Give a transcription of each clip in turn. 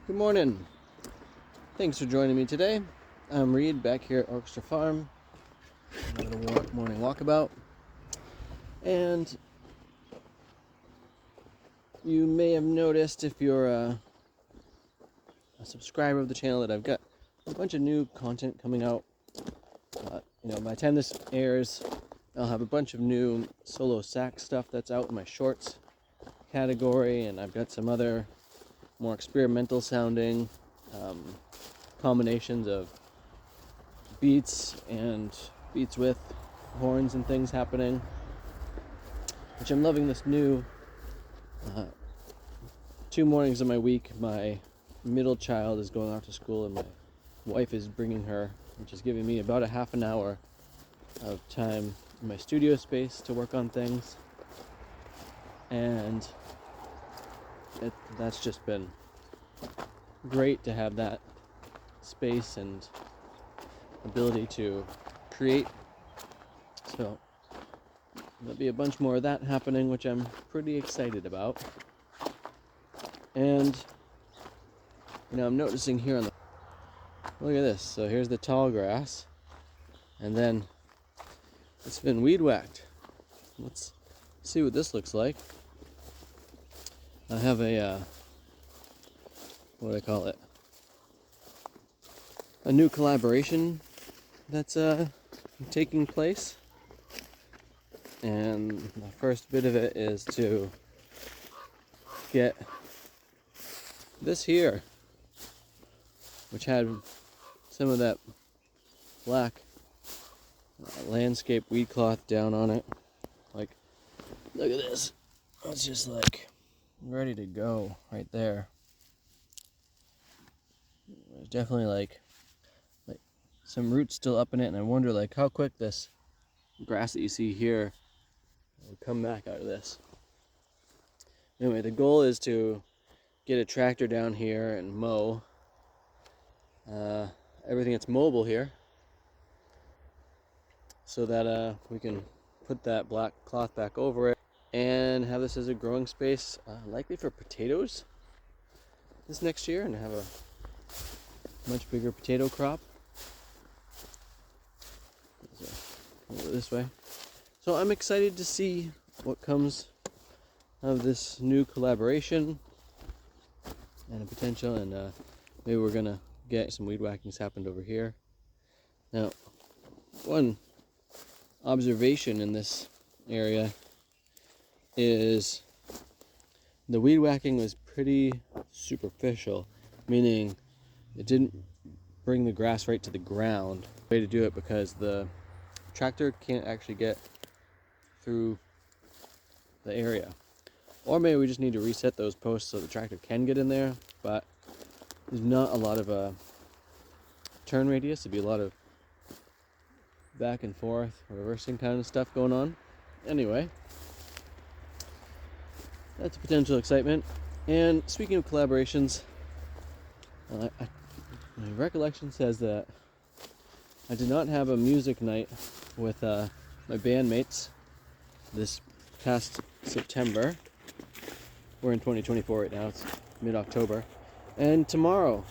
Good morning. Thanks for joining me today. I'm Reed back here at Orchestra Farm. Another morning walkabout. And you may have noticed, if you're a subscriber of the channel, that I've got a bunch of new content coming out. By the time this airs, I'll have a bunch of new solo sax stuff that's out in my shorts category, and I've got some other more experimental sounding combinations of beats and beats with horns and things happening, which I'm loving. This new 2 mornings of my week, my middle child is going off to school and my wife is bringing her, which is giving me about a half an hour of time in my studio space to work on things. And that's just been great to have that space and ability to create. So there'll be a bunch more of that happening, which I'm pretty excited about. And I'm noticing here look at this. So here's the tall grass, and then it's been weed whacked. Let's see what this looks like. I have a what do I call it? A new collaboration that's taking place, and the first bit of it is to get this here, which had some of that black landscape weed cloth down on it. Like, look at this. It's just like ready to go right there. There's definitely like some roots still up in it, and I wonder like how quick this grass that you see here will come back out of this. Anyway, the goal is to get a tractor down here and mow everything that's mobile here, so that we can put that black cloth back over it and have this as a growing space, likely for potatoes this next year, and have a much bigger potato crop. So, this way. So I'm excited to see what comes of this new collaboration and a potential, and maybe we're gonna get some weed whackings happened over here. Now, one observation in this area is the weed whacking was pretty superficial, meaning it didn't bring the grass right to the ground. Way to do it, because the tractor can't actually get through the area. Or maybe we just need to reset those posts so the tractor can get in there, but there's not a lot of turn radius. There'd be a lot of back and forth, reversing kind of stuff going on. Anyway, that's a potential excitement. And speaking of collaborations, my recollection says that I did not have a music night with my bandmates this past September. We're in 2024 right now, it's mid-October. And tomorrow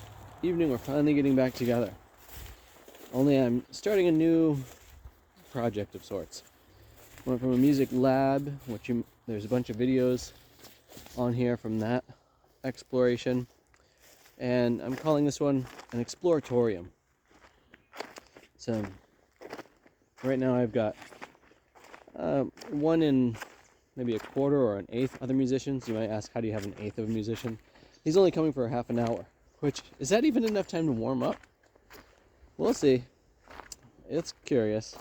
evening we're finally getting back together. Only I'm starting a new project of sorts. Went from a music lab, which there's a bunch of videos on here from that exploration. And I'm calling this one an exploratorium. So right now I've got one in maybe a quarter or an eighth other musicians. You might ask, how do you have an eighth of a musician? He's only coming for a half an hour, which, is that even enough time to warm up? We'll see. It's curious.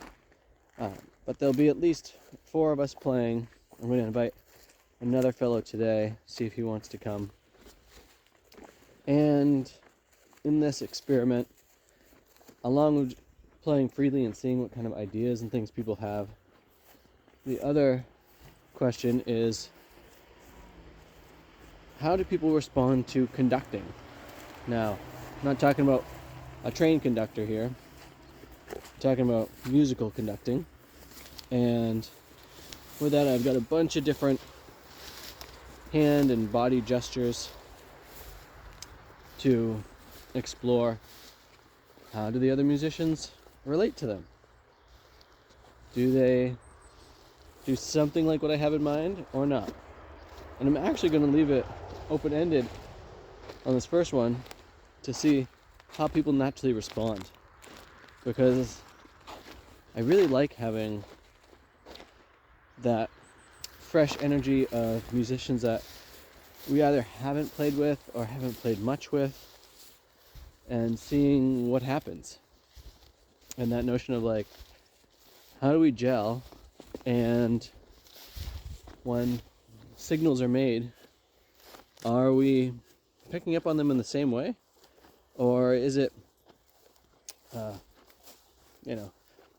But there'll be at least 4 of us playing. I'm going to invite another fellow today, see if he wants to come. And in this experiment, along with playing freely and seeing what kind of ideas and things people have, the other question is, how do people respond to conducting? Now, I'm not talking about a trained conductor here. I'm talking about musical conducting. And with that, I've got a bunch of different hand and body gestures to explore how do the other musicians relate to them. Do they do something like what I have in mind or not? And I'm actually going to leave it open-ended on this first one to see how people naturally respond, because I really like having that fresh energy of musicians that we either haven't played with or haven't played much with, and seeing what happens. And that notion of like, how do we gel? And when signals are made, are we picking up on them in the same way? Or is it,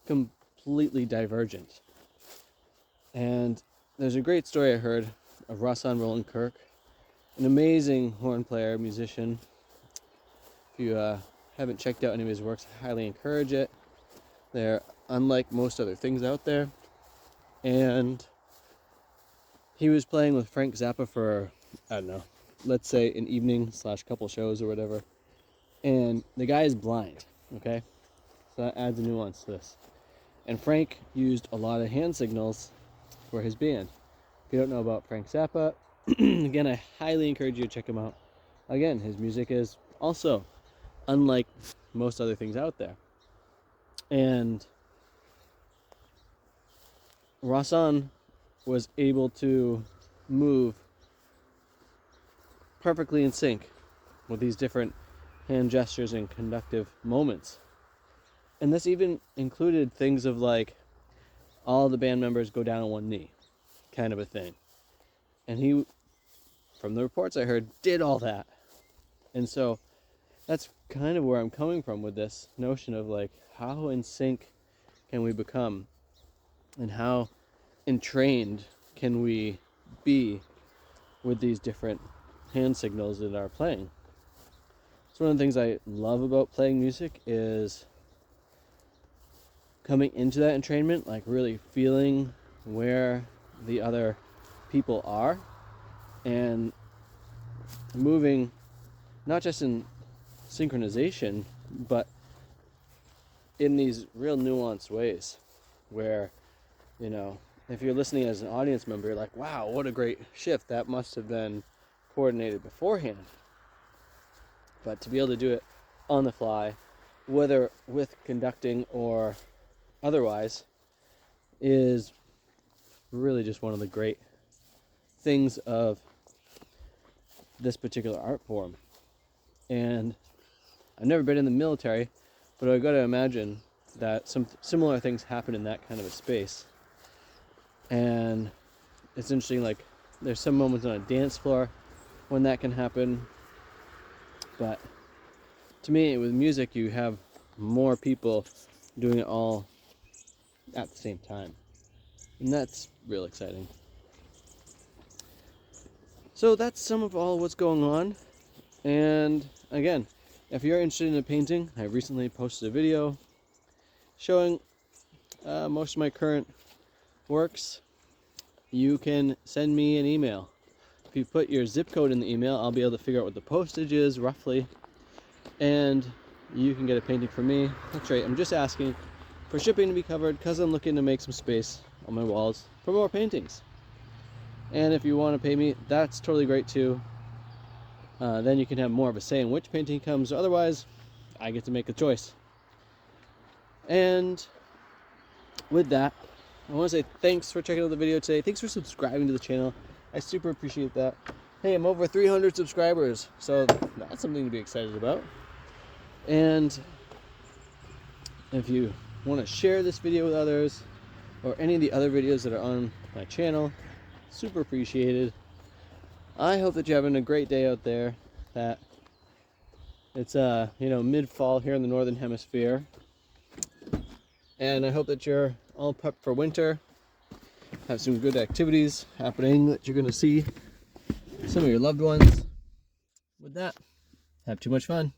completely divergent? And there's a great story I heard of Rahsaan Roland Kirk, an amazing horn player, musician. If you haven't checked out any of his works, I highly encourage it. They're unlike most other things out there. And he was playing with Frank Zappa for, I don't know, let's say an evening / couple shows or whatever. And the guy is blind, okay? So that adds a nuance to this. And Frank used a lot of hand signals for his band. If you don't know about Frank Zappa, again, I highly encourage you to check him out. Again, his music is also unlike most other things out there. And Rahsaan was able to move perfectly in sync with these different hand gestures and conductive moments. And this even included things of like all the band members go down on one knee kind of a thing. And he, from the reports I heard, did all that. And so that's kind of where I'm coming from with this notion of like, how in sync can we become, and how entrained can we be with these different hand signals in our playing. So one of the things I love about playing music is coming into that entrainment, like really feeling where the other people are and moving not just in synchronization, but in these real nuanced ways where, if you're listening as an audience member, you're like, wow, what a great shift. That must have been coordinated beforehand. But to be able to do it on the fly, whether with conducting or otherwise, is really just one of the great things of this particular art form. And I've never been in the military, but I've got to imagine that some similar things happen in that kind of a space. And it's interesting, like, there's some moments on a dance floor when that can happen. But to me, with music, you have more people doing it all at the same time. And that's real exciting. So that's some of all what's going on. And again, if you're interested in a painting, I recently posted a video showing most of my current works. You can send me an email. If you put your zip code in the email, I'll be able to figure out what the postage is roughly, and you can get a painting from me. That's right, I'm just asking for shipping to be covered because I'm looking to make some space on my walls for more paintings. And if you want to pay me, that's totally great too. Then you can have more of a say in which painting comes. Otherwise, I get to make a choice. And with that, I want to say thanks for checking out the video today. Thanks for subscribing to the channel. I super appreciate that. Hey, I'm over 300 subscribers, so that's something to be excited about. And if you want to share this video with others, or any of the other videos that are on my channel, super appreciated. I hope that you're having a great day out there, that it's mid-fall here in the northern hemisphere, and I hope that you're all prepped for winter, have some good activities happening that you're going to see some of your loved ones. With that, have too much fun.